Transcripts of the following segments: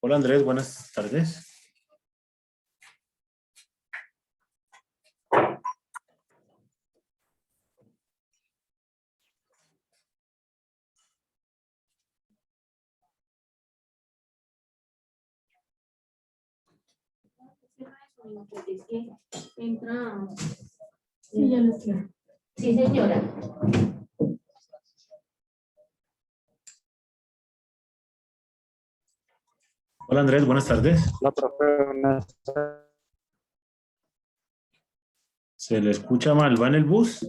Hola Andrés, buenas tardes. Entra. Sí, ya lo sé. Sí, señora. Hola Andrés, buenas tardes. La profe, buenas tardes. Se le escucha mal, ¿va en el bus?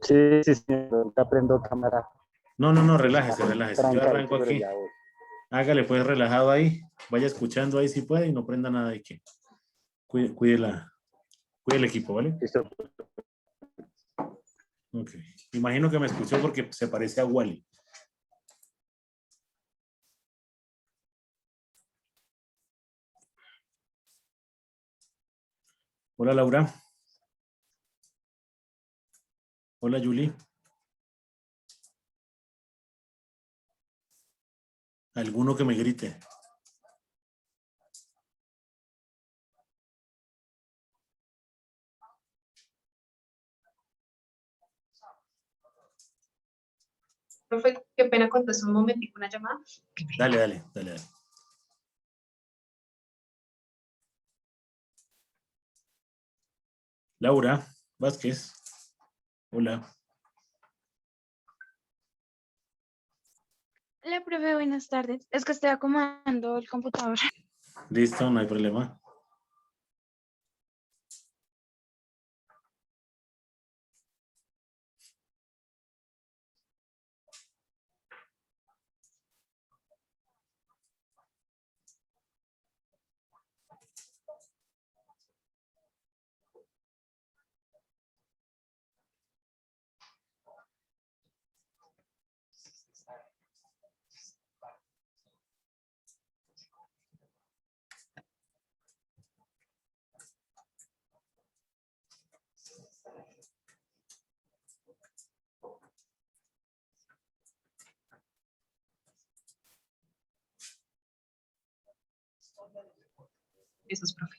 Sí, sí, señor. Ahorita prendo cámara. No, relájese. Yo Trancadito, arranco pero aquí. ya voy. Hágale pues relajado ahí. Vaya escuchando ahí si puede y no prenda nada de que. Cuide el equipo, ¿vale? Listo. Ok. Imagino que me escuchó porque se parece a Wally. Hola Laura. Hola Julie. ¿Alguno que me grite? Profe, qué pena contestar un momentico una llamada. Dale. Laura Vázquez. Hola. Hola, profe, buenas tardes. Es que estoy acomodando el computador. Listo, no hay problema. Eso es, profe.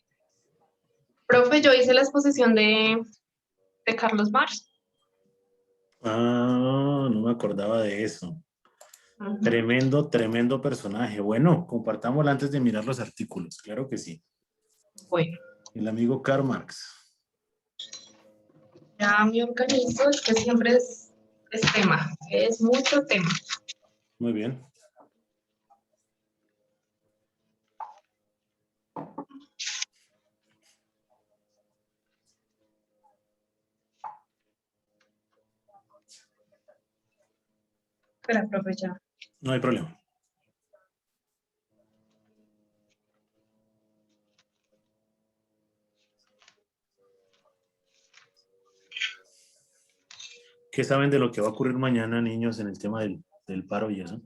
Profe, yo hice la exposición de Carlos Marx. Ah, no me acordaba de eso. Ujú. Tremendo personaje. Bueno, compartámoslo antes de mirar los artículos. Claro que sí. Bueno, El amigo Karl Marx. ya me organizo, es que siempre es tema, es mucho tema. Muy bien. Espera, profe, ya. No hay problema. ¿Qué saben de lo que va a ocurrir mañana, niños, en el tema del paro y eso?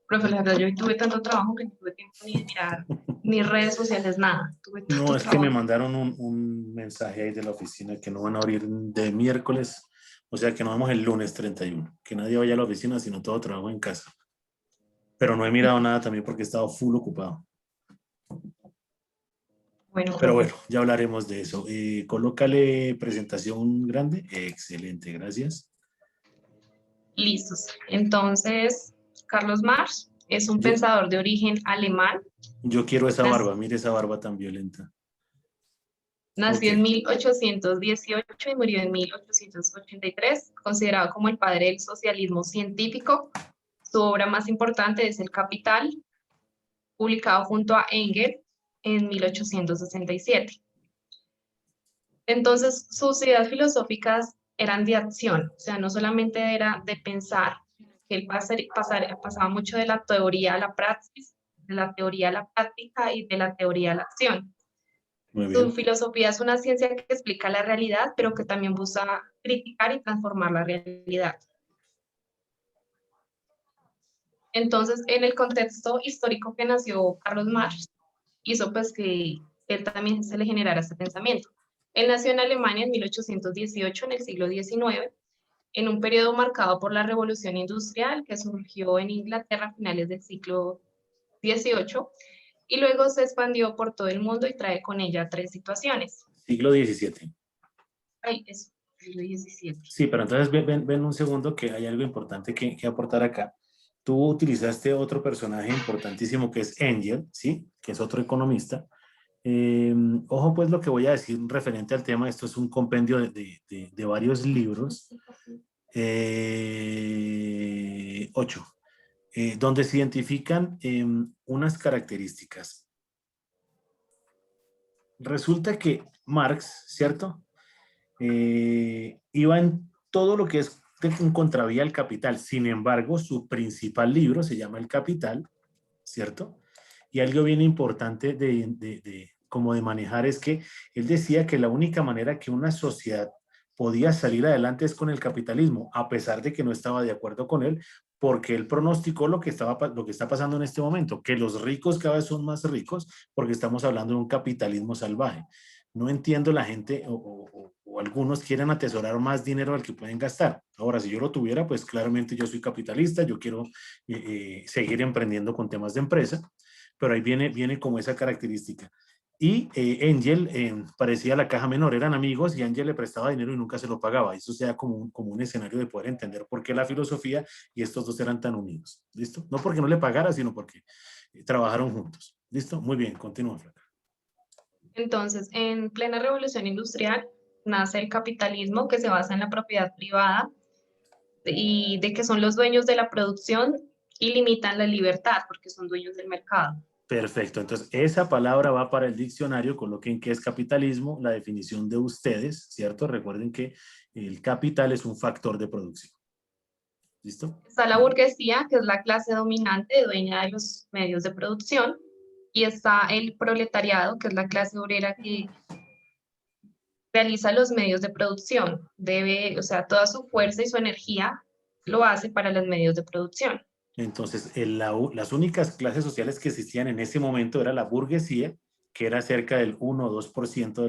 Profe, la verdad, yo hoy tuve tanto trabajo que no tuve tiempo ni de mirar ni redes sociales, nada. Tuve tanto No, es que me trabajo. mandaron un mensaje ahí de la oficina que no van a abrir de miércoles, o sea que nos vemos el lunes 31. Que nadie vaya a la oficina, sino todo trabajo en casa. Pero no he mirado nada también porque he estado full ocupado. Bueno, Pero profe, bueno, ya hablaremos de eso. Colócale presentación grande. Excelente, gracias. listos. Entonces, Carlos Marx es un Yo, pensador de origen alemán. yo quiero esa Nas- barba, mire esa barba tan violenta. Ok, Nació en 1818 y murió en 1883, considerado como el padre del socialismo científico. Su obra más importante es El Capital, publicado junto a Engels en 1867. Entonces, sus ideas filosóficas eran de acción, o sea, no solamente era de pensar, que él pasaba mucho de la teoría a la praxis, de la teoría a la práctica y de la teoría a la acción. muy Su bien. filosofía es una ciencia que explica la realidad, pero que también busca criticar y transformar la realidad. Entonces, en el contexto histórico que nació Carlos Marx, hizo pues que él también se le generara este pensamiento. Él nació en Alemania en 1818, en el siglo XIX, en un periodo marcado por la Revolución Industrial que surgió en Inglaterra a finales del siglo XVIII y luego se expandió por todo el mundo y trae con ella tres situaciones. Siglo XVII. Ay, es siglo XVII. Sí, pero entonces ven un segundo que hay algo importante que aportar acá. Tú utilizaste otro personaje importantísimo que es Engel, ¿sí? Que es otro economista. Ojo pues lo que voy a decir referente al tema. Esto es un compendio de varios libros. 8. Donde se identifican unas características. Resulta que Marx, ¿cierto? Iba en todo lo que es en contravía al capital. Sin embargo, su principal libro se llama El Capital, ¿cierto? Y algo bien importante como de manejar es que él decía que la única manera que una sociedad podía salir adelante es con el capitalismo, a pesar de que no estaba de acuerdo con él, porque él pronosticó lo que está pasando en este momento, que los ricos cada vez son más ricos, porque estamos hablando de un capitalismo salvaje. No entiendo la gente o algunos quieren atesorar más dinero del que pueden gastar. Ahora, si yo lo tuviera, pues claramente yo soy capitalista, yo quiero seguir emprendiendo con temas de empresa, pero ahí viene como esa característica. Y Angel parecía la caja menor, eran amigos y Angel le prestaba dinero y nunca se lo pagaba. Eso sea como un escenario de poder entender por qué la filosofía y estos dos eran tan unidos. ¿Listo? No porque no le pagara, sino porque trabajaron juntos. ¿Listo? Muy bien, continúa, Flaca. Entonces, en plena revolución industrial nace el capitalismo que se basa en la propiedad privada y de que son los dueños de la producción y limitan la libertad porque son dueños del mercado. Perfecto, entonces esa palabra va para el diccionario, coloquen qué es capitalismo, la definición de ustedes, ¿cierto? Recuerden que el capital es un factor de producción. ¿Listo? Está la burguesía, que es la clase dominante, dueña de los medios de producción, y está el proletariado, que es la clase obrera que realiza los medios de producción. Debe, o sea, toda su fuerza y su energía lo hace para los medios de producción. Entonces, las únicas clases sociales que existían en ese momento era la burguesía, que era cerca del 1 o 2%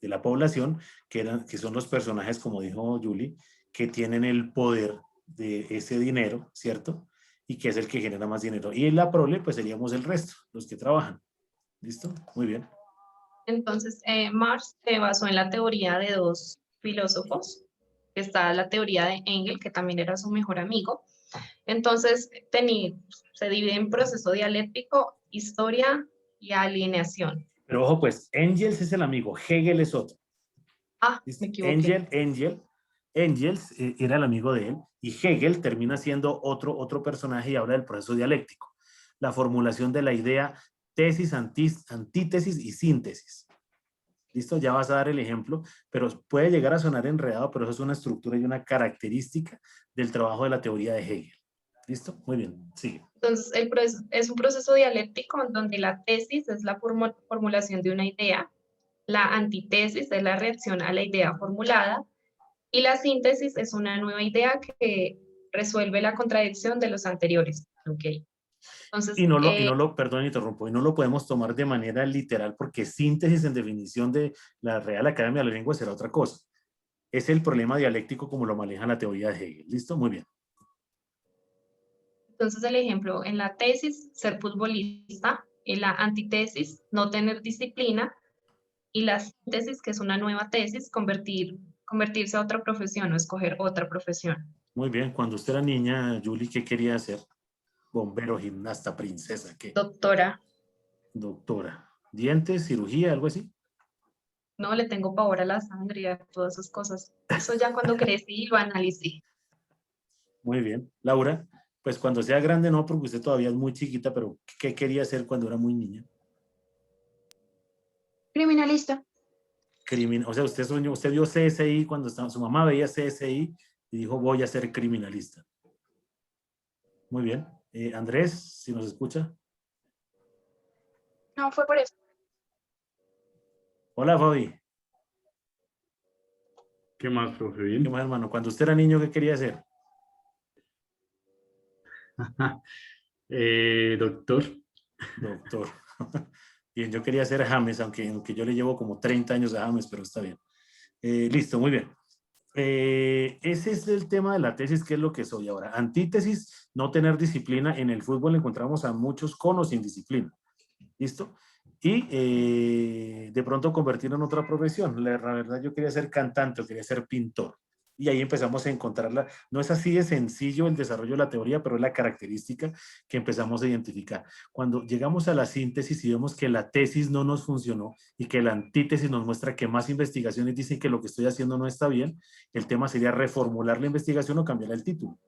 de la población, que son los personajes, como dijo Julie, que tienen el poder de ese dinero, ¿cierto? Y que es el que genera más dinero. Y la prole, pues seríamos el resto, los que trabajan. ¿Listo? Muy bien. Entonces, Marx se basó en la teoría de dos filósofos. Está la teoría de Engel, que también era su mejor amigo. Entonces, se divide en proceso dialéctico, historia y alineación. Pero ojo, pues, Engels es el amigo, Hegel es otro. Ah, me equivoqué. Engels era el amigo de él y Hegel termina siendo otro personaje y habla del proceso dialéctico. La formulación de la idea tesis, antítesis y síntesis. ¿Listo? Ya vas a dar el ejemplo, pero puede llegar a sonar enredado, pero eso es una estructura y una característica del trabajo de la teoría de Hegel. ¿Listo? Muy bien, sigue. Entonces, es un proceso dialéctico en donde la tesis es la formulación de una idea, la antítesis es la reacción a la idea formulada y la síntesis es una nueva idea que resuelve la contradicción de los anteriores. Okay. Entonces, Perdón, interrumpo, y no lo podemos tomar de manera literal porque síntesis en definición de la Real Academia de la Lengua será otra cosa. Es el problema dialéctico como lo maneja la teoría de Hegel. ¿Listo? Muy bien. Entonces, el ejemplo, en la tesis, ser futbolista, en la antítesis, no tener disciplina, y la síntesis, que es una nueva tesis, convertirse a otra profesión o escoger otra profesión. Muy bien. Cuando usted era niña, Julie, ¿qué quería hacer? Bombero, gimnasta, princesa, ¿qué? Doctora. Doctora. ¿Dientes, cirugía, algo así? No, le tengo pavor a la sangre y a todas esas cosas. Eso ya cuando crecí lo analicé. Muy bien. Laura, pues cuando sea grande no, porque usted todavía es muy chiquita, pero ¿qué quería hacer cuando era muy niña? Criminalista. O sea, usted vio CSI cuando su mamá veía CSI y dijo, voy a ser criminalista. Muy bien. Andrés, si nos escucha. No, fue por eso. Hola, Fabi. ¿Qué más, profe? ¿Qué ¿Bien? más, hermano? Cuando usted era niño, ¿qué quería hacer? Doctor. Doctor. Bien, yo quería ser James, aunque yo le llevo como 30 años a James, pero está bien. Listo, muy bien. Ese es el tema de la tesis, que es lo que soy ahora. Antítesis, no tener disciplina. En el fútbol encontramos a muchos con o sin disciplina. ¿Listo? Y de pronto convertirlo en otra profesión. La verdad, yo quería ser cantante o quería ser pintor. Y ahí empezamos a encontrarla. No es así de sencillo el desarrollo de la teoría, pero es la característica que empezamos a identificar. Cuando llegamos a la síntesis y vemos que la tesis no nos funcionó y que la antítesis nos muestra que más investigaciones dicen que lo que estoy haciendo no está bien, el tema sería reformular la investigación o cambiar el título.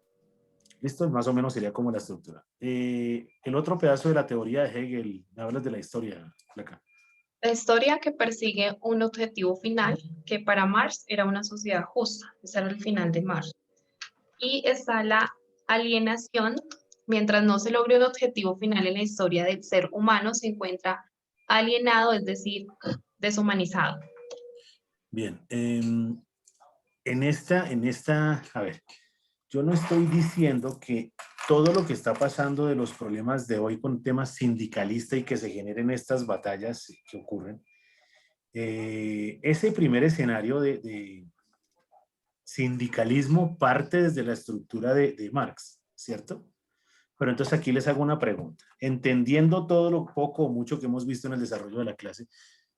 Listo, más o menos sería como la estructura. El otro pedazo de la teoría de Hegel, me hablas de la historia, Flaca. La historia que persigue un objetivo final, que para Marx era una sociedad justa, ese era el final de Marx. Y está la alienación, mientras no se logre un objetivo final en la historia del ser humano, se encuentra alienado, es decir, deshumanizado. Bien, a ver, yo no estoy diciendo que todo lo que está pasando de los problemas de hoy con temas sindicalistas y que se generen estas batallas que ocurren, ese primer escenario de sindicalismo parte desde la estructura de Marx, ¿cierto? Pero entonces aquí les hago una pregunta. Entendiendo todo lo poco o mucho que hemos visto en el desarrollo de la clase,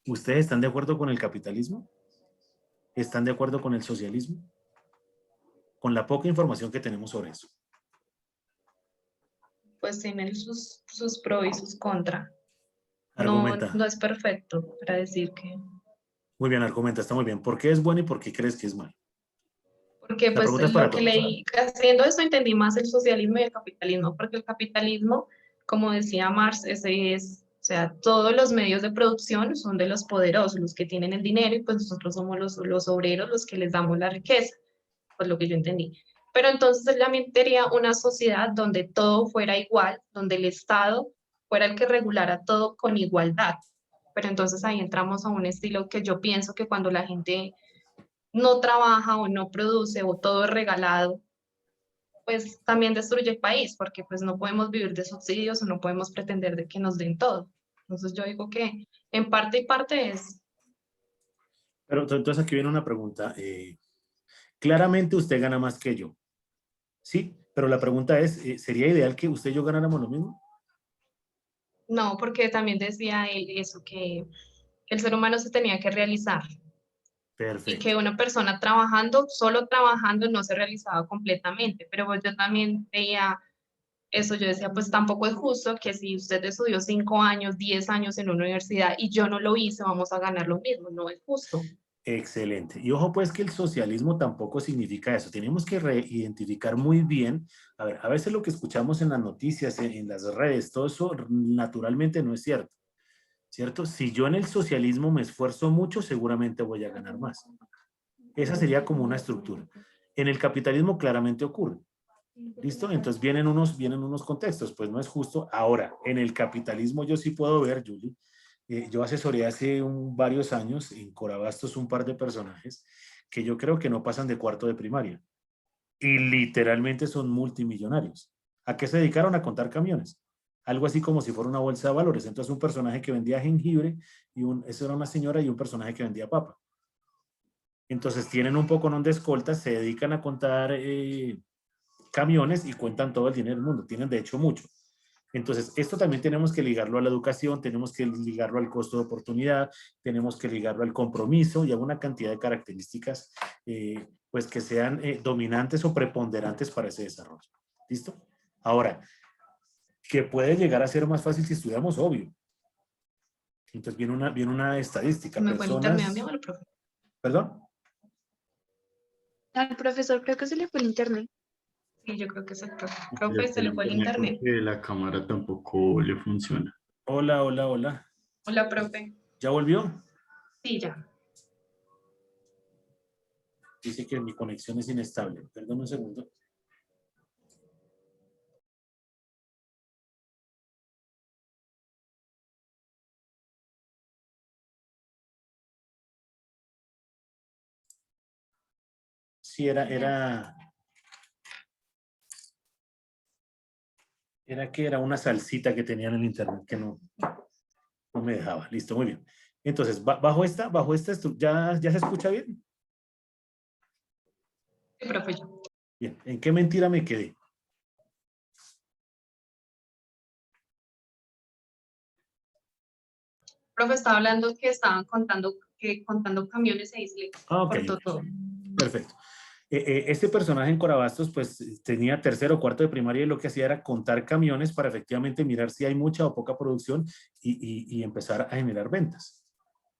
¿ustedes están de acuerdo con el capitalismo? ¿Están de acuerdo con el socialismo? Con la poca información que tenemos sobre eso. Pues tiene sus pros y sus contras. No, Argumenta. no es perfecto para decir que... Muy bien, argumenta, está muy bien. ¿Por qué es bueno y por qué crees que es malo? Porque La pues pregunta es lo para que todos. leí, haciendo eso entendí más el socialismo y el capitalismo, porque el capitalismo, como decía Marx, ese es, o sea, todos los medios de producción son de los poderosos, los que tienen el dinero, y pues nosotros somos los obreros los que les damos la riqueza, pues lo que yo entendí. Pero entonces él también quería una sociedad donde todo fuera igual, donde el Estado fuera el que regulara todo con igualdad. Pero entonces ahí entramos a un estilo que yo pienso que cuando la gente no trabaja o no produce o todo es regalado, pues también destruye el país, porque pues no podemos vivir de subsidios o no podemos pretender de que nos den todo. Entonces yo digo que en parte y parte es, Pero entonces aquí viene una pregunta. Claramente usted gana más que yo. Sí, pero la pregunta es, ¿sería ideal que usted y yo ganáramos lo mismo? no, porque también decía él eso, que el ser humano se tenía que realizar y Perfecto. que una persona trabajando, solo trabajando no se realizaba completamente, pero pues yo también veía eso, yo decía, pues tampoco es justo que si usted estudió 5 años, 10 años en una universidad y yo no lo hice, vamos a ganar lo mismo, no es justo. Excelente. Y ojo pues que el socialismo tampoco significa eso. Tenemos que reidentificar muy bien. A ver, a veces lo que escuchamos en las noticias, en las redes, todo eso naturalmente no es cierto. ¿Cierto? Si yo en el socialismo me esfuerzo mucho, seguramente voy a ganar más. Esa sería como una estructura. En el capitalismo claramente ocurre. ¿Listo? Entonces vienen unos contextos, pues no es justo. Ahora, en el capitalismo yo sí puedo ver, Julie, yo asesoré hace varios años en Corabastos un par de personajes que yo creo que no pasan de cuarto de primaria y literalmente son multimillonarios. ¿A qué se dedicaron? A contar camiones. Algo así como si fuera una bolsa de valores. Entonces un personaje que vendía jengibre y eso era una señora y un personaje que vendía papa. Entonces tienen un poco de escoltas, se dedican a contar camiones y cuentan todo el dinero del mundo. Tienen de hecho mucho. Entonces, esto también tenemos que ligarlo a la educación, tenemos que ligarlo al costo de oportunidad, tenemos que ligarlo al compromiso y a una cantidad de características pues que sean dominantes o preponderantes para ese desarrollo. ¿Listo? Ahora, que puede llegar a ser más fácil si estudiamos, obvio. Entonces viene una estadística. Me fue el internet a Personas... mí o al profe. ¿Perdón? Al profesor creo que se le fue el internet. Sí, yo creo que es el profe. Se le Profe, se fue el le fue el internet internet. porque la cámara tampoco le funciona. Hola, hola, hola. Hola, profe. ¿Ya volvió? Sí, ya. Dice que mi conexión es inestable. Perdón un segundo. Sí, era que era una salsita que tenía en el internet que no. No me dejaba. Listo, muy bien. Entonces, bajo esta ¿ya se escucha bien? Sí, profe. Bien. ¿En qué mentira me quedé? Profe, estaba hablando que estaban contando camiones y ahí se le Ah, ok, cortó ok. todo. Perfecto. Este personaje en Corabastos, pues tenía tercero o cuarto de primaria y lo que hacía era contar camiones para efectivamente mirar si hay mucha o poca producción y empezar a generar ventas.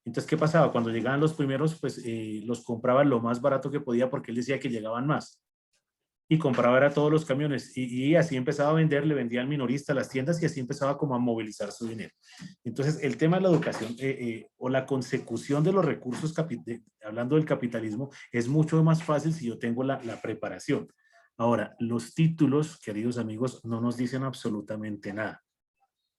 Entonces, ¿qué pasaba? Cuando llegaban los primeros, pues los compraba lo más barato que podía porque él decía que llegaban más. Y compraba era todos los camiones y así empezaba a vender, le vendía al minorista a las tiendas y así empezaba como a movilizar su dinero. Entonces, el tema de la educación o la consecución de los recursos, hablando del capitalismo, es mucho más fácil si yo tengo la preparación. Ahora, los títulos, queridos amigos, no nos dicen absolutamente nada.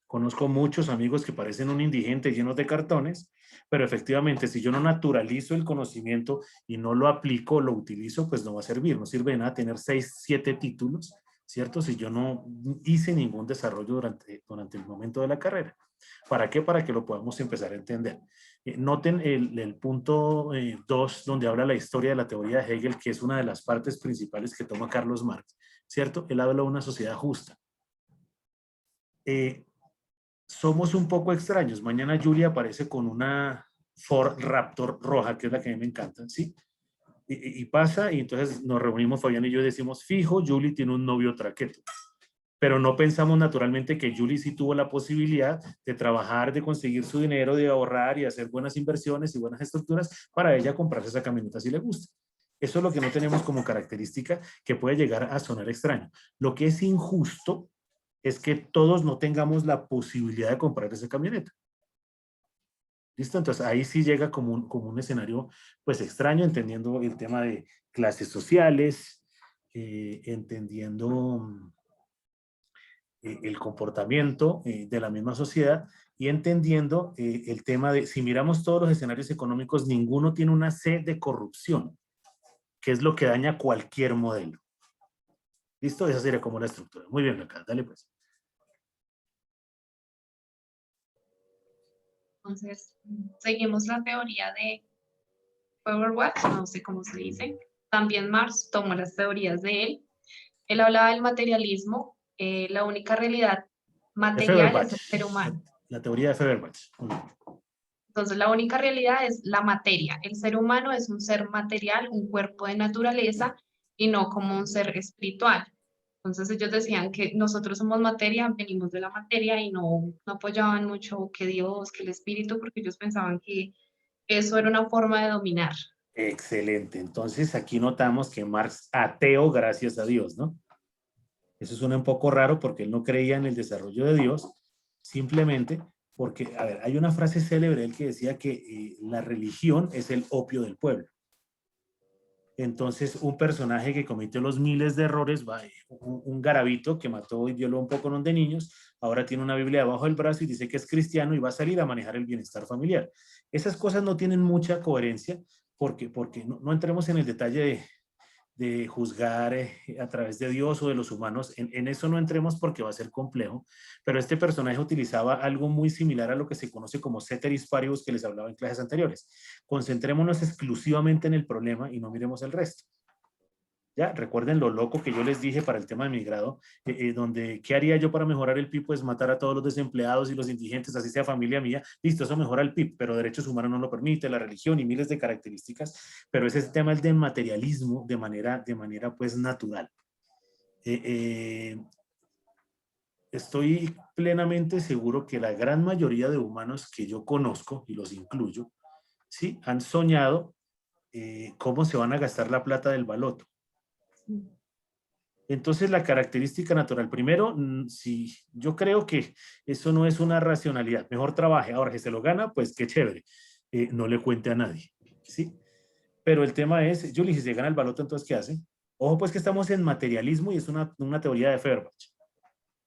Conozco muchos amigos que parecen un indigente llenos de cartones, pero efectivamente si yo no naturalizo el conocimiento y no lo aplico, lo utilizo, pues no va a servir. No sirve de nada tener 6, 7 títulos, ¿cierto? Si yo no hice ningún desarrollo durante el momento de la carrera. ¿Para qué? Para que lo podamos empezar a entender. Noten el punto 2, donde habla la historia de la teoría de Hegel, que es una de las partes principales que toma Carlos Marx, ¿cierto? Él habla de una sociedad justa. Somos un poco extraños. Mañana Julia aparece con una Ford Raptor roja, que es la que a mí me encanta, ¿sí? Y pasa, y entonces nos reunimos Fabián y yo y decimos, fijo, Julie tiene un novio traqueto. Pero no pensamos naturalmente que Julie sí tuvo la posibilidad de trabajar, de conseguir su dinero, de ahorrar y hacer buenas inversiones y buenas estructuras para ella comprarse esa camioneta si le gusta. Eso es lo que no tenemos como característica que puede llegar a sonar extraño. Lo que es injusto es que todos no tengamos la posibilidad de comprar esa camioneta. ¿Listo? Entonces ahí sí llega como un escenario pues extraño, entendiendo el tema de clases sociales, entendiendo el comportamiento de la misma sociedad y entendiendo el tema de, si miramos todos los escenarios económicos, ninguno tiene una C de corrupción, que es lo que daña cualquier modelo. ¿Listo? Esa sería como la estructura. Muy bien, acá, dale pues. Entonces, seguimos la teoría de Feuerbach, no sé cómo se dice. También Marx tomó las teorías de él. Él hablaba del materialismo. La única realidad De material es Feuerbach, el ser humano. la teoría de Feuerbach. Entonces, la única realidad es la materia. El ser humano es un ser material, un cuerpo de naturaleza y no como un ser espiritual. Entonces, ellos decían que nosotros somos materia, venimos de la materia y no apoyaban mucho que Dios, que el espíritu, porque ellos pensaban que eso era una forma de dominar. Excelente. Entonces aquí notamos que Marx ateo, gracias a Dios, ¿no? Eso suena un poco raro porque él no creía en el desarrollo de Dios, simplemente porque, a ver, hay una frase célebre él que decía que la religión es el opio del pueblo. Entonces, un personaje que cometió los miles de errores, un garabito que mató y violó un poco de niños, ahora tiene una Biblia debajo del brazo y dice que es cristiano y va a salir a manejar el bienestar familiar. Esas cosas no tienen mucha coherencia porque no entremos en el detalle de juzgar a través de Dios o de los humanos. En eso no entremos porque va a ser complejo, pero este personaje utilizaba algo muy similar a lo que se conoce como ceteris paribus que les hablaba en clases anteriores. Concentrémonos exclusivamente en el problema y no miremos el resto. Ya, recuerden lo loco que yo les dije para el tema de mi grado, donde ¿qué haría yo para mejorar el PIB? Pues matar a todos los desempleados y los indigentes, así sea familia mía. Listo, eso mejora el PIB, pero derechos humanos no lo permite, la religión y miles de características, pero ese tema es de materialismo de manera pues natural. Estoy plenamente seguro que la gran mayoría de humanos que yo conozco, y los incluyo, ¿sí? Han soñado cómo se van a gastar la plata del baloto. Entonces, la característica natural, primero, si yo creo que eso no es una racionalidad, mejor trabaje, ahora que se lo gana, pues qué chévere, no le cuente a nadie, ¿sí? Pero el tema es, Julie, si se gana el baloto, entonces, ¿qué hace? Ojo, pues que estamos en materialismo y es una teoría de Feuerbach.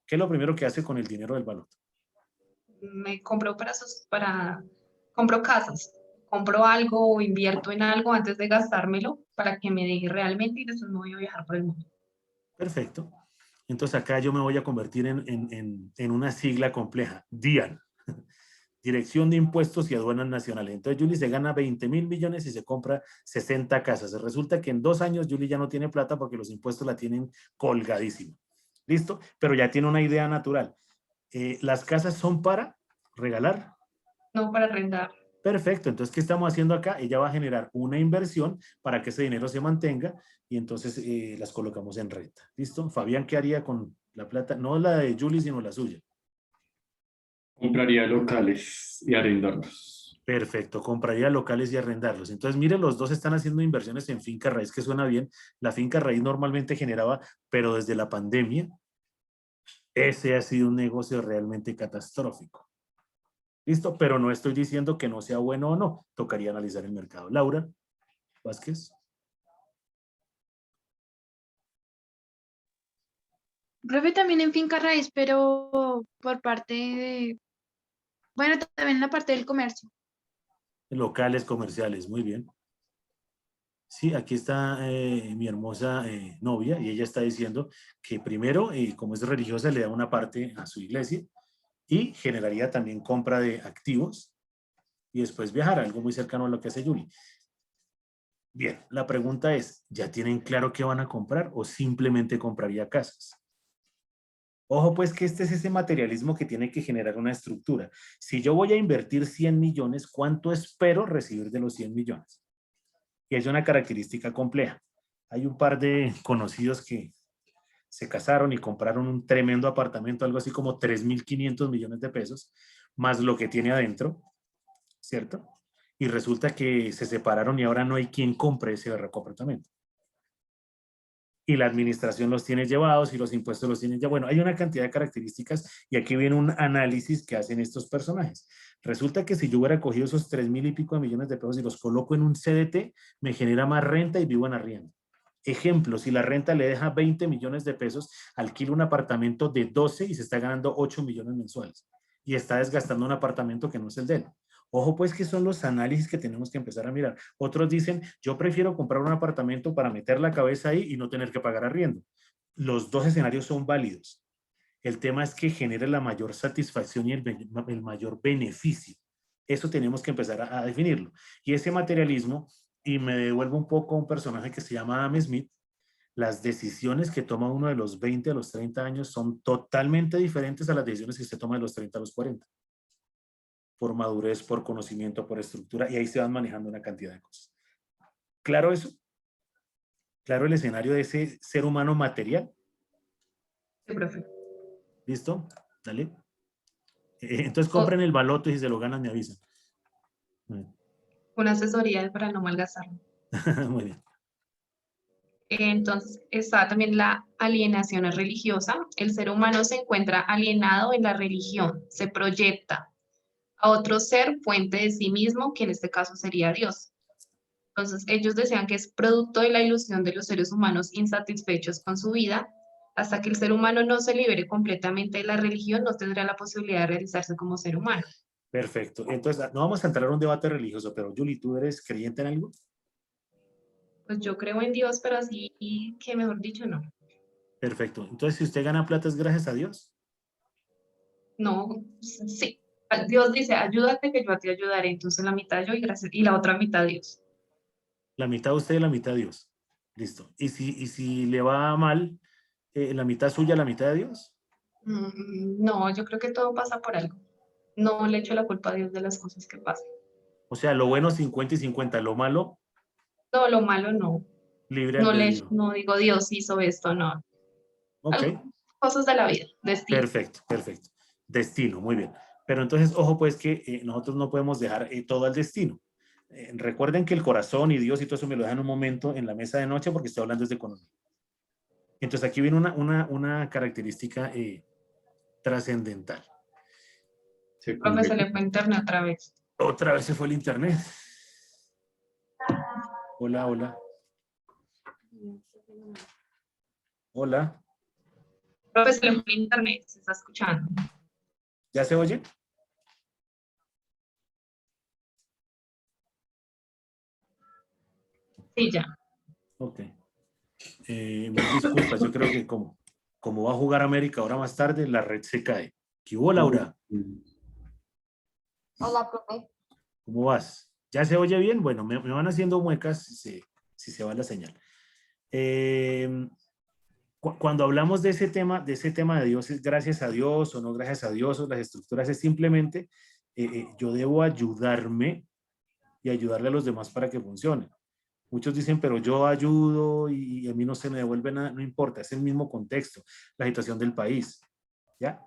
¿Qué es lo primero que hace con el dinero del baloto? Me compro compro casas, compro algo o invierto en algo antes de gastármelo para que me deje realmente y después me voy a viajar por el mundo. Perfecto. Entonces acá yo me voy a convertir en una sigla compleja, DIAN. Dirección de Impuestos y Aduanas Nacionales. Entonces, Julie se gana 20.000 millones y se compra 60 casas. Resulta que en 2 años Julie ya no tiene plata porque los impuestos la tienen colgadísima. ¿Listo? Pero ya tiene una idea natural. ¿Las casas son para regalar? No para arrendar. Perfecto. Entonces, ¿qué estamos haciendo acá? Ella va a generar una inversión para que ese dinero se mantenga y entonces las colocamos en renta. ¿Listo? Fabián, ¿qué haría con la plata? No la de Julie, sino la suya. Compraría locales y arrendarlos. Perfecto, compraría locales y arrendarlos. Entonces, miren, los dos están haciendo inversiones en finca raíz, que suena bien. La finca raíz normalmente generaba, pero desde la pandemia, ese ha sido un negocio realmente catastrófico. ¿Listo? Pero no estoy diciendo que no sea bueno o no. Tocaría analizar el mercado. Laura Vázquez. Profe, también en finca raíz, pero por parte de, bueno, también en la parte del comercio. Locales, comerciales, muy bien. Sí, aquí está mi hermosa novia y ella está diciendo que primero, como es religiosa, le da una parte a su iglesia y generaría también compra de activos y después viajar, algo muy cercano a lo que hace Yuli. Bien, la pregunta es, ¿ya tienen claro qué van a comprar o simplemente compraría casas? Ojo pues que este es ese materialismo que tiene que generar una estructura. Si yo voy a invertir 100 millones, ¿cuánto espero recibir de los 100 millones? Y es una característica compleja. Hay un par de conocidos que se casaron y compraron un tremendo apartamento, algo así como 3.500 millones de pesos, más lo que tiene adentro, ¿cierto? Y resulta que se separaron y ahora no hay quien compre ese apartamento. Y la administración los tiene llevados y los impuestos los tienen ya. Bueno, hay una cantidad de características y aquí viene un análisis que hacen estos personajes. Resulta que si yo hubiera cogido esos 3.000 y pico de millones de pesos y los coloco en un CDT, me genera más renta y vivo en arriendo. Ejemplo, si la renta le deja 20 millones de pesos, alquilo un apartamento de 12 y se está ganando 8 millones mensuales. Y está desgastando un apartamento que no es el de él. Ojo pues que son los análisis que tenemos que empezar a mirar. Otros dicen, yo prefiero comprar un apartamento para meter la cabeza ahí y no tener que pagar arriendo. Los dos escenarios son válidos. El tema es que genere la mayor satisfacción y el mayor beneficio. Eso tenemos que empezar a definirlo. Y ese materialismo, y me devuelvo un poco a un personaje que se llama Adam Smith, las decisiones que toma uno de los 20 a los 30 años son totalmente diferentes a las decisiones que se toma de los 30 a los 40. Por madurez, por conocimiento, por estructura, y ahí se van manejando una cantidad de cosas. ¿Claro eso? ¿Claro el escenario de ese ser humano material? Sí, profe. ¿Listo? Dale. Entonces compren el baloto y si se lo ganan me avisan. Una asesoría para no malgastarlo. Muy bien. Entonces está también la alienación religiosa. El ser humano se encuentra alienado en la religión, se proyecta a otro ser fuente de sí mismo, que en este caso sería Dios. Entonces ellos desean que es producto de la ilusión de los seres humanos insatisfechos con su vida. Hasta que el ser humano no se libere completamente de la religión, no tendrá la posibilidad de realizarse como ser humano. Perfecto. Entonces, no vamos a entrar a un debate religioso, pero Julie, ¿tú eres creyente en algo? Pues yo creo en Dios, pero así que mejor dicho, no. Perfecto. Entonces, si usted gana plata, ¿es gracias a Dios? No, sí. Dios dice, ayúdate que yo a ti ayudaré. Entonces la mitad yo y, gracias, y la otra mitad Dios. La mitad usted y la mitad Dios. Listo. ¿Y si le va mal, la mitad suya, la mitad de Dios? No, yo creo que todo pasa por algo. No le echo la culpa a Dios de las cosas que pasan. O sea, lo bueno 50 y 50, lo malo No, lo malo no. libre No albedrío. no digo Dios hizo esto, no. Ok. Cosas de la vida, destino. Perfecto, perfecto. Destino, muy bien. Pero entonces, ojo pues que nosotros no podemos dejar todo al destino. Recuerden que el corazón y Dios y todo eso me lo dejan un momento en la mesa de noche porque estoy hablando desde economía. Entonces aquí viene una característica trascendental. Profe, se le fue internet otra vez. Otra vez se fue el internet. Hola, hola. Hola. Profe, se le fue el internet, se está escuchando. ¿Ya se oye? Sí, ya. Ok. Mil disculpas, yo creo que como va a jugar América ahora más tarde, la red se cae. ¿Qué hubo, Laura? Hola, profe. ¿Cómo vas? ¿Ya se oye bien? Bueno, me van haciendo muecas si se va la señal. Cuando hablamos de ese tema de Dios, es gracias a Dios o no gracias a Dios, o las estructuras, es simplemente yo debo ayudarme y ayudarle a los demás para que funcione. Muchos dicen, pero yo ayudo y a mí no se me devuelve nada. No importa, es el mismo contexto, la situación del país. ¿Ya?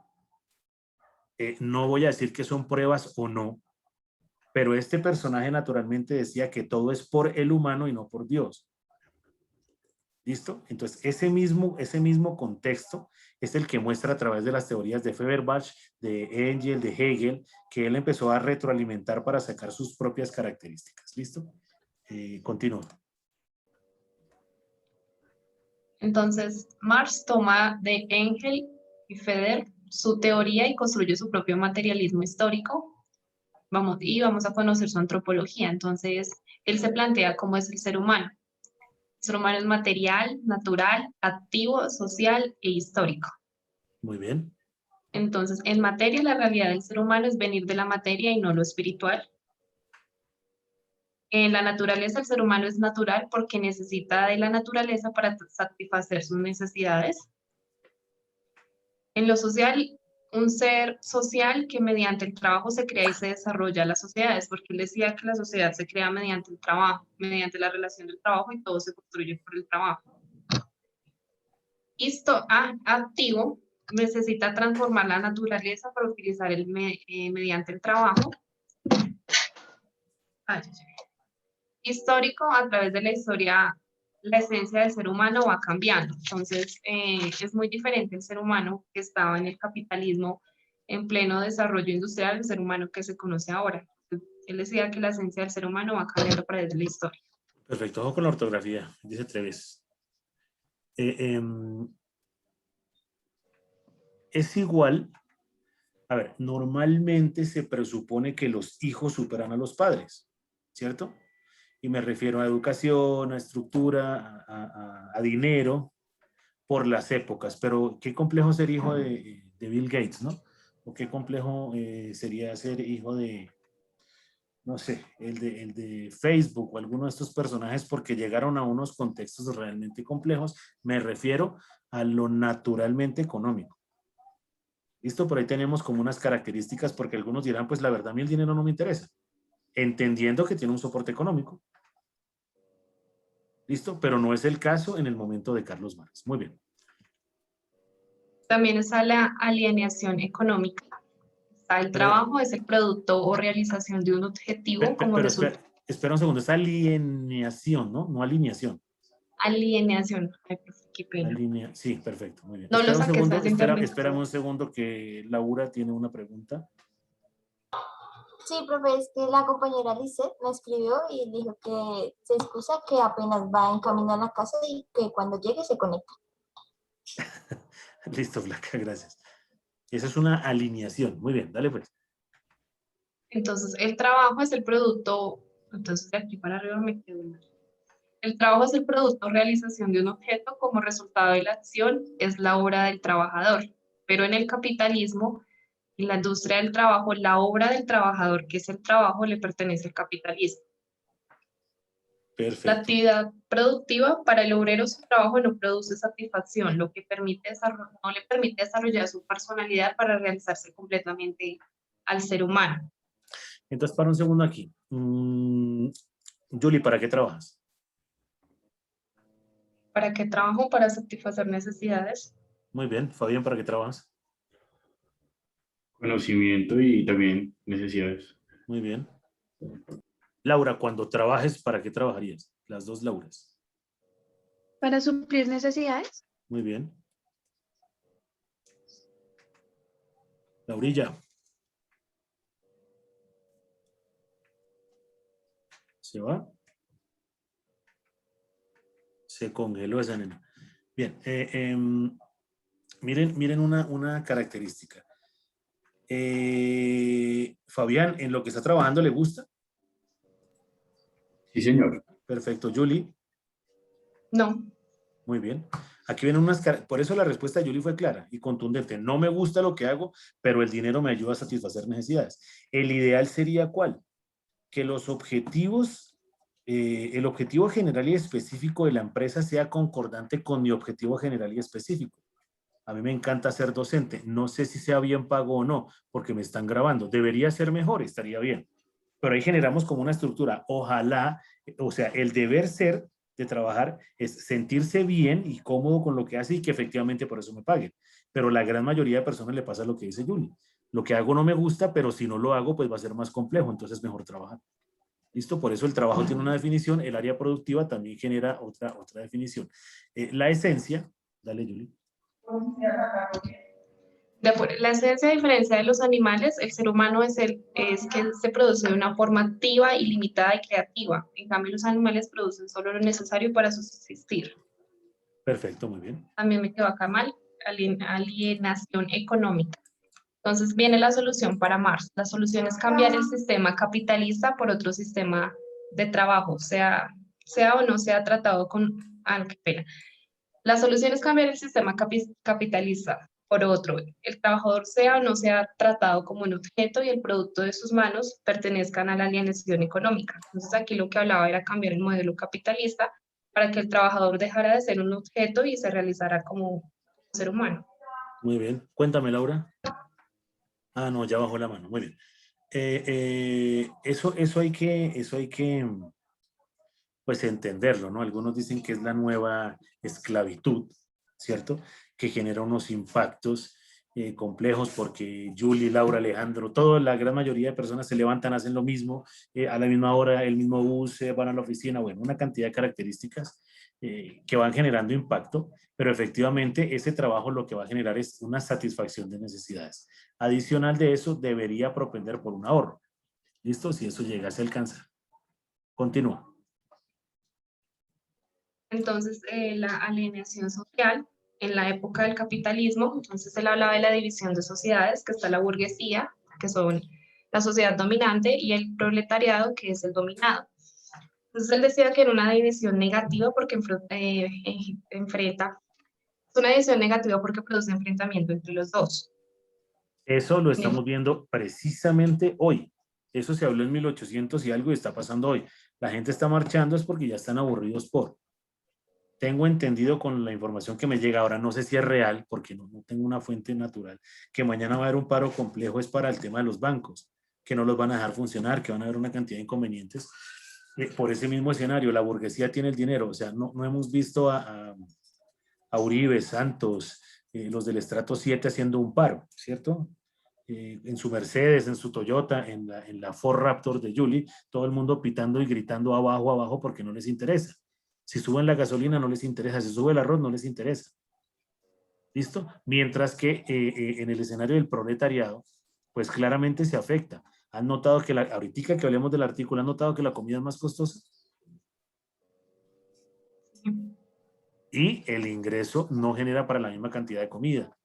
No voy a decir que son pruebas o no, pero este personaje naturalmente decía que todo es por el humano y no por Dios. ¿Listo? Entonces, ese mismo contexto es el que muestra a través de las teorías de Feuerbach, de Engel, de Hegel, que él empezó a retroalimentar para sacar sus propias características. ¿Listo? Continúo. Entonces, Marx toma de Engel y Feder su teoría y construye su propio materialismo histórico. Vamos a conocer su antropología. Entonces, él se plantea cómo es el ser humano. El ser humano es material, natural, activo, social e histórico. Muy bien. Entonces, en materia, la realidad del ser humano es venir de la materia y no lo espiritual. En la naturaleza, el ser humano es natural porque necesita de la naturaleza para satisfacer sus necesidades. En lo social, un ser social que mediante el trabajo se crea y se desarrolla las sociedades, porque él decía que la sociedad se crea mediante el trabajo, mediante la relación del trabajo y todo se construye por el trabajo. Activo necesita transformar la naturaleza para utilizar mediante el trabajo. Histórico, a través de la historia, la esencia del ser humano va cambiando. Entonces, es muy diferente el ser humano que estaba en el capitalismo en pleno desarrollo industrial al ser humano que se conoce ahora. Él decía que la esencia del ser humano va cambiando a través de la historia. Perfecto. Ojo con la ortografía, dice Treves. Es igual, a ver, normalmente se presupone que los hijos superan a los padres, ¿cierto? Y me refiero a educación, a estructura, a dinero, por las épocas. Pero qué complejo ser hijo de Bill Gates, ¿no? O qué complejo sería ser hijo de, no sé, el de Facebook o alguno de estos personajes porque llegaron a unos contextos realmente complejos. Me refiero a lo naturalmente económico. ¿Listo? Por ahí tenemos como unas características porque algunos dirán, pues la verdad a mí el dinero no me interesa, entendiendo que tiene un soporte económico. ¿Listo? Pero no es el caso en el momento de Carlos Marx. Muy bien. También está la alienación económica. El trabajo es el producto o realización de un objetivo como resultado. Espera un segundo, es alienación, ¿no? No alineación. Alienación. Ay, qué pena. Sí, perfecto, muy bien. No lo saqué, ¿sabes? De internet. Espérame un segundo que Laura tiene una pregunta. Sí, profe, es que la compañera Lisette me escribió y dijo que se excusa que apenas va en camino a la casa y que cuando llegue se conecta. Listo, Flaca, gracias. Esa es una alineación. Muy bien, dale pues. Entonces, el trabajo es el producto, entonces de aquí para arriba me quedo mal. El trabajo es el producto o realización de un objeto como resultado de la acción, es la obra del trabajador. Pero en el capitalismo, en la industria del trabajo, la obra del trabajador, que es el trabajo, le pertenece al capitalismo. Perfecto. La actividad productiva para el obrero, su trabajo no produce satisfacción, lo que no le permite desarrollar su personalidad para realizarse completamente al ser humano. Entonces, para un segundo aquí. Julie, ¿para qué trabajas? ¿Para qué trabajo? Para satisfacer necesidades. Muy bien. Fabián, ¿para qué trabajas? Conocimiento y también necesidades. Muy bien. Laura, cuando trabajes, ¿para qué trabajarías? Las dos Lauras. Para suplir necesidades. Muy bien. Laurilla. ¿Se va? Se congeló esa nena. Bien. Miren una característica. Fabián, ¿en lo que está trabajando le gusta? Sí, señor. Perfecto. Julie. No. Muy bien. Aquí vienen por eso la respuesta de Julie fue clara y contundente. No me gusta lo que hago, pero el dinero me ayuda a satisfacer necesidades. El ideal sería ¿cuál? Que los objetivos, el objetivo general y específico de la empresa sea concordante con mi objetivo general y específico. A mí me encanta ser docente. No sé si sea bien pago o no, porque me están grabando. Debería ser mejor, estaría bien. Pero ahí generamos como una estructura. Ojalá, o sea, el deber ser de trabajar es sentirse bien y cómodo con lo que hace y que efectivamente por eso me paguen. Pero la gran mayoría de personas le pasa lo que dice Julie. Lo que hago no me gusta, pero si no lo hago, pues va a ser más complejo, entonces es mejor trabajar. ¿Listo? Por eso el trabajo tiene una definición, el área productiva también genera otra definición. La esencia, dale Julie. La esencia, a diferencia de los animales, el ser humano es que se produce de una forma activa, ilimitada y creativa. En cambio, los animales producen solo lo necesario para subsistir. Perfecto, muy bien. También me quedó acá mal, alienación económica. Entonces viene la solución para Marx. La solución es cambiar el sistema capitalista por otro sistema de trabajo, sea o no sea tratado con... Ah, qué pena. La solución es cambiar el sistema capitalista por otro. El trabajador sea o no sea tratado como un objeto y el producto de sus manos pertenezcan a la alienación económica. Entonces aquí lo que hablaba era cambiar el modelo capitalista para que el trabajador dejara de ser un objeto y se realizara como un ser humano. Muy bien. Cuéntame, Laura. Ah, no, ya bajó la mano. Muy bien. Eso hay que pues entenderlo, ¿no? Algunos dicen que es la nueva esclavitud, ¿cierto? Que genera unos impactos complejos porque Julie, Laura, Alejandro, la gran mayoría de personas se levantan, hacen lo mismo, a la misma hora, el mismo bus, van a la oficina, bueno, una cantidad de características que van generando impacto, pero efectivamente ese trabajo lo que va a generar es una satisfacción de necesidades. Adicional de eso, debería propender por un ahorro. ¿Listo? Si eso llega, se alcanza. Continúa. Entonces, la alienación social en la época del capitalismo, entonces él hablaba de la división de sociedades, que está la burguesía, que son la sociedad dominante, y el proletariado, que es el dominado. Entonces él decía que era una división negativa porque es una división negativa porque produce enfrentamiento entre los dos. Eso lo estamos viendo precisamente hoy. Eso se habló en 1800 y algo y está pasando hoy. La gente está marchando es porque ya están aburridos por. Tengo entendido con la información que me llega ahora, no sé si es real, porque no tengo una fuente natural, que mañana va a haber un paro complejo es para el tema de los bancos, que no los van a dejar funcionar, que van a haber una cantidad de inconvenientes. Por ese mismo escenario, la burguesía tiene el dinero, o sea, no hemos visto a Uribe, Santos, los del estrato 7 haciendo un paro, ¿cierto? En su Mercedes, en su Toyota, en la Ford Raptor de Julie, todo el mundo pitando y gritando abajo, abajo, porque no les interesa. Si suben la gasolina no les interesa, si sube el arroz no les interesa. ¿Listo? Mientras que en el escenario del proletariado, pues claramente se afecta. ¿Han notado que ahorita que hablemos del artículo, han notado que la comida es más costosa? Y el ingreso no genera para la misma cantidad de comida.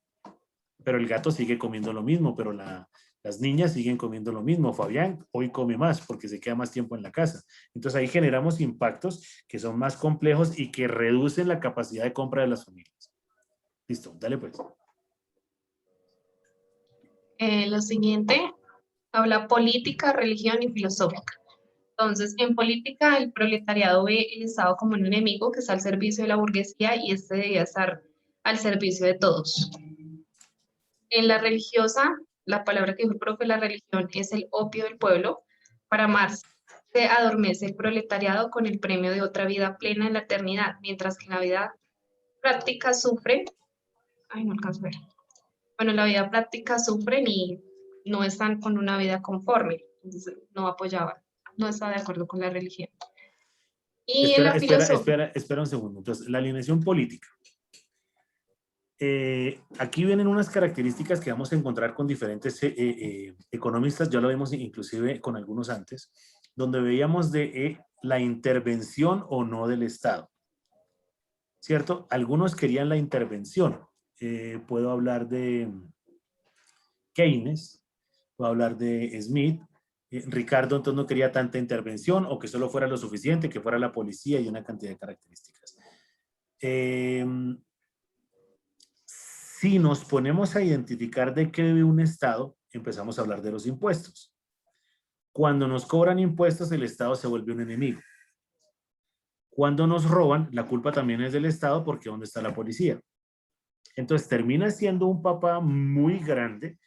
Pero el gato sigue comiendo lo mismo, pero las niñas siguen comiendo lo mismo. Fabián hoy come más porque se queda más tiempo en la casa. Entonces ahí generamos impactos que son más complejos y que reducen la capacidad de compra de las familias. Listo, dale pues. Lo siguiente, habla política, religión y filosófica. Entonces, en política, el proletariado ve el Estado como un enemigo que está al servicio de la burguesía y este debía estar al servicio de todos. En la religiosa, la palabra que dijo el profe, la religión es el opio del pueblo. Para Marx, se adormece el proletariado con el premio de otra vida plena en la eternidad, mientras que en la vida práctica sufren. Ay, no alcanzo a ver. Bueno, en la vida práctica sufren y no están con una vida conforme. Entonces, no apoyaban, no estaba de acuerdo con la religión. Y en la filosofía. Espera un segundo. Entonces, la alineación política. Aquí vienen unas características que vamos a encontrar con diferentes economistas, ya lo vimos inclusive con algunos antes, donde veíamos de la intervención o no del Estado, ¿cierto? Algunos querían la intervención. Puedo hablar de Keynes, puedo hablar de Smith. Ricardo entonces no quería tanta intervención o que solo fuera lo suficiente, que fuera la policía y una cantidad de características. Si nos ponemos a identificar de qué debe un Estado, empezamos a hablar de los impuestos. Cuando nos cobran impuestos, el Estado se vuelve un enemigo. Cuando nos roban, la culpa también es del Estado porque ¿dónde está la policía? Entonces termina siendo un papá muy grande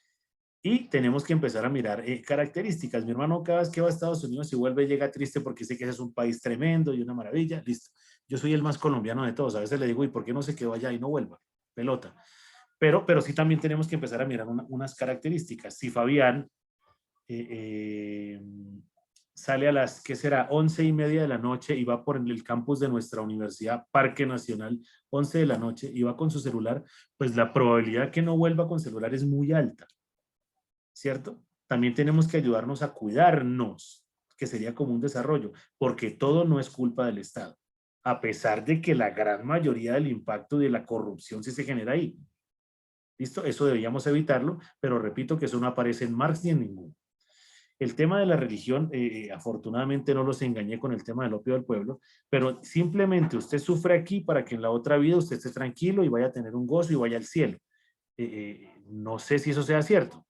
y tenemos que empezar a mirar características. Mi hermano cada vez que va a Estados Unidos y vuelve llega triste porque dice que ese es un país tremendo y una maravilla. Listo. Yo soy el más colombiano de todos. A veces le digo, ¿y por qué no se quedó allá y no vuelva? Pelota. Pero sí también tenemos que empezar a mirar unas características. Si Fabián sale a las, ¿qué será? 11:30 de la noche y va por el campus de nuestra universidad, Parque Nacional, 11 de la noche, y va con su celular, pues la probabilidad que no vuelva con celular es muy alta, ¿cierto? También tenemos que ayudarnos a cuidarnos, que sería como un desarrollo, porque todo no es culpa del Estado, a pesar de que la gran mayoría del impacto de la corrupción sí se genera ahí. ¿Listo? Eso deberíamos evitarlo, pero repito que eso no aparece en Marx ni en ninguno. El tema de la religión, afortunadamente no los engañé con el tema del opio del pueblo, pero simplemente usted sufre aquí para que en la otra vida usted esté tranquilo y vaya a tener un gozo y vaya al cielo. No sé si eso sea cierto,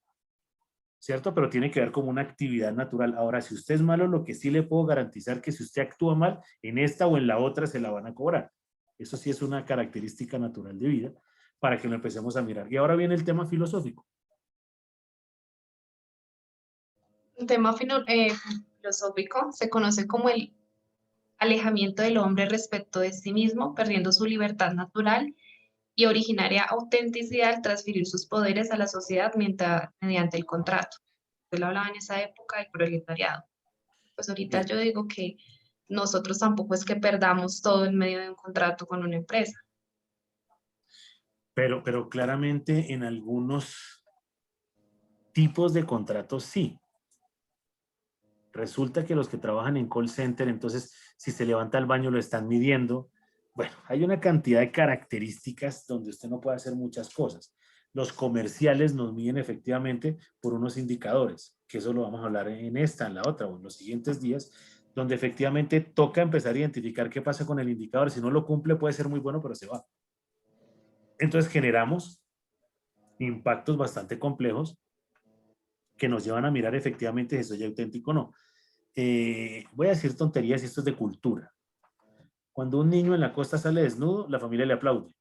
¿cierto? Pero tiene que ver como una actividad natural. Ahora, si usted es malo, lo que sí le puedo garantizar que si usted actúa mal, en esta o en la otra se la van a cobrar. Eso sí es una característica natural de vida para que lo empecemos a mirar. Y ahora viene el tema filosófico. El tema filosófico se conoce como el alejamiento del hombre respecto de sí mismo, perdiendo su libertad natural y originaria autenticidad al transferir sus poderes a la sociedad mediante el contrato. Yo lo hablaba en esa época del proletariado. Pues ahorita yo digo que nosotros tampoco es que perdamos todo en medio de un contrato con una empresa. Pero claramente en algunos tipos de contratos sí. Resulta que los que trabajan en call center, entonces si se levanta al baño lo están midiendo. Bueno, hay una cantidad de características donde usted no puede hacer muchas cosas. Los comerciales nos miden efectivamente por unos indicadores, que eso lo vamos a hablar en esta, en la otra o en los siguientes días, donde efectivamente toca empezar a identificar qué pasa con el indicador. Si no lo cumple puede ser muy bueno, pero se va. Entonces generamos impactos bastante complejos que nos llevan a mirar efectivamente si soy auténtico o no. Voy a decir tonterías y esto es de cultura. Cuando un niño en la costa sale desnudo, la familia le aplaude.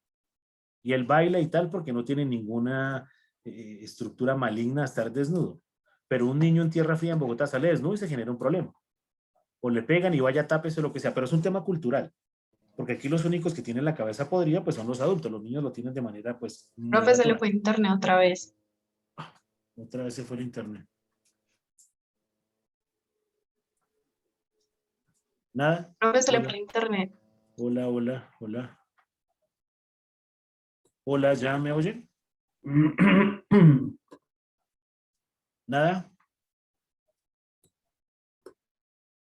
Y él baila y tal porque no tiene ninguna estructura maligna a estar desnudo. Pero un niño en tierra fría en Bogotá sale desnudo y se genera un problema. O le pegan y vaya, tápese o lo que sea. Pero es un tema cultural. Porque aquí los únicos que tienen la cabeza podrida pues son los adultos. Los niños lo tienen de manera pues... Profe, se le fue internet otra vez. Otra vez se fue el internet. ¿Nada? Profe, se le Hola. fue el internet. Hola, hola, hola. Hola, ¿ya me oyen? ¿Nada?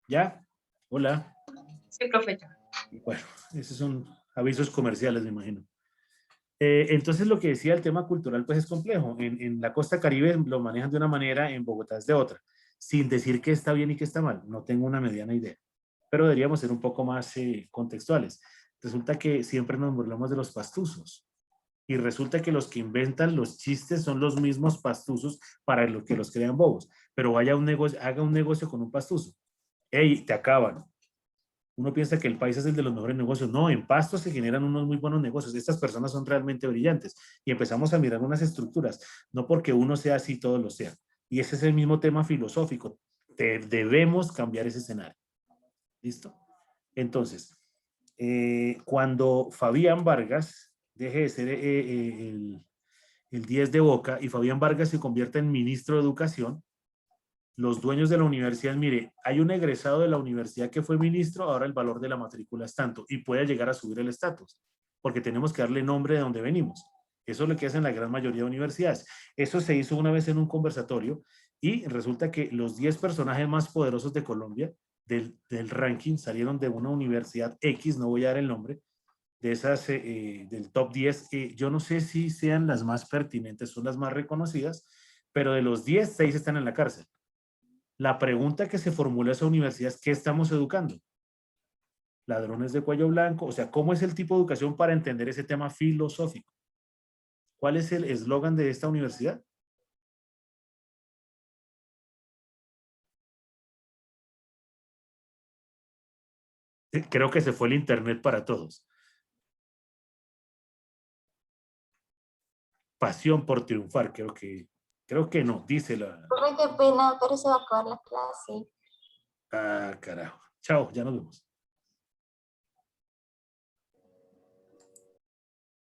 ¿Ya? Hola. Sí, profe, ya. Bueno, esos son avisos comerciales, me imagino. Entonces, lo que decía el tema cultural, pues es complejo. En la costa Caribe lo manejan de una manera, en Bogotá es de otra, sin decir que está bien y que está mal. No tengo una mediana idea, pero deberíamos ser un poco más contextuales. Resulta que siempre nos burlamos de los pastuzos y resulta que los que inventan los chistes son los mismos pastuzos para los que los crean bobos. Pero vaya a un negocio, haga un negocio con un pastuzo. ¡Ey! Te acaban. Uno piensa que el país es el de los mejores negocios. No, en Pasto se generan unos muy buenos negocios. Estas personas son realmente brillantes. Y empezamos a mirar unas estructuras. No porque uno sea así, todos lo sean. Y ese es el mismo tema filosófico. Debemos cambiar ese escenario. ¿Listo? Entonces, cuando Fabián Vargas deje de ser el 10 de Boca y Fabián Vargas se convierta en ministro de Educación, los dueños de la universidad, mire, hay un egresado de la universidad que fue ministro, ahora el valor de la matrícula es tanto y puede llegar a subir el estatus, porque tenemos que darle nombre de donde venimos. Eso es lo que hacen la gran mayoría de universidades. Eso se hizo una vez en un conversatorio y resulta que los 10 personajes más poderosos de Colombia del ranking salieron de una universidad X, no voy a dar el nombre, de esas del top 10. Yo no sé si sean las más pertinentes, son las más reconocidas, pero de los 10, 6 están en la cárcel. La pregunta que se formula esa universidad es ¿qué estamos educando? ladrones de cuello blanco. O sea, ¿cómo es el tipo de educación para entender ese tema filosófico? ¿Cuál es el eslogan de esta universidad? Creo que se fue el internet para todos. Pasión por triunfar, creo que no, dice la... Profe, qué pena, pero se va a acabar la clase. Ah, carajo. Chao, ya nos vemos.